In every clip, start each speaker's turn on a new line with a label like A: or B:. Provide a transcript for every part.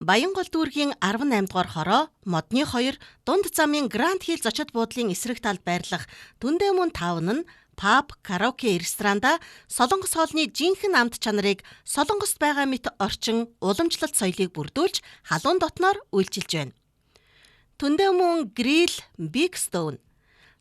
A: Баянгол дүүргийн 18 дугаар хороо модны 2 дунд замын Гранд Хилл зочид буудлын эсрэг талд байрлах Түндээмун таун нь паб, караоке ресторанда Солонгос хоолны жинхэнэ амт чанарыг Солонгост байгаа мэт орчин уламжлалт соёлыг бүрдүүлж халуун дотноор үйлчилж байна. Түндээмун Грил Биг Стоун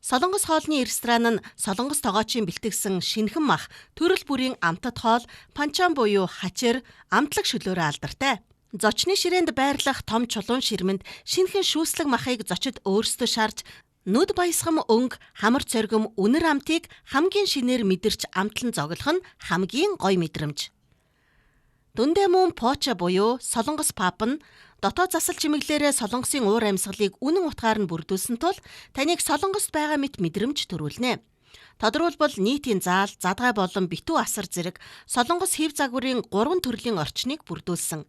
A: Солонгос хоолны ресторан нь Солонгос тогоочийн бэлтгэсэн шинэхэн мах, төрөл бүрийн амтад хоол, панчан буюу хачир, амтлаг шөлөөрөө алдартай. Зочны ширээнд байрлах том чулуун ширмэнд шинэхэн шүүслэг махыг зочид өөрсдөө шарж, нүд баясгам өнгө, хамар цоргим, үнэр амтыг хамгийн шинээр мэдэрч амтлан зоглох нь хамгийн гоё мэдрэмж. Түндээмун Поча буюу Солонгос паб нь дотоод засал чимэглэлээрээ Солонгосын уур амьсгалыг үнэн утгаар нь бүрдүүлсэн тул таныг Солонгост байгаа мэт мэдрэмж төрүүлнэ. Тодорхойлбол нийтийн заал, задгай болон битүү асар зэрэг Солонгос хэв загварын 3 төрлийн орчныг бүрдүүлсэн.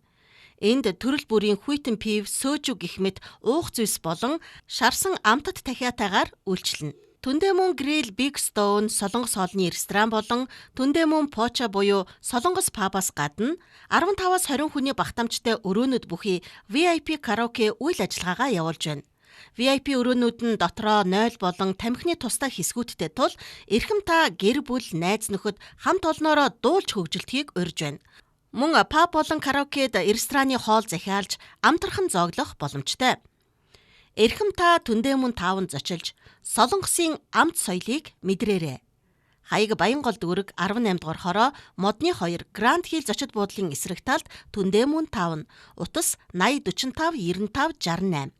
A: Энд төрөл бүрийн хүйтэн пив, сөөжүү гэх мэт уух зүйлс болон шарсан амтад дахиатайгаар үйлчилнэ. Түндээмун Грил Биг Стоун Солонгос хоолны ресторан болон Түндээмун Поча буюу Солонгос пабаас гадна 15-аас 20 хүний багтаамжтай өрөөнүүд бүхий VIP караоке үйл ажиллагаагаа явуулж байна. VIP өрөөнүүд нь дотроо 0 болон тамхины тустай хэсгүүдтэй тул эрхэм та гэр бүл, найз нөхөд хамт олноороо дуулж хөгжилтгийг урьж байна. Мөн паб болон караокед рестораны хоол захиалж амтархан зоглох боломжтой. Эрхэм та Түндээмун таун зочилж Солонгосын амт соёлыг мэдрээрэй. Хаяг Баянгол дүүрэг 18 дугаар хороо модны 2 Гранд Хилл зочид буудлын эсрэг талд Түндээмун таун. Утас 80 45 95 68.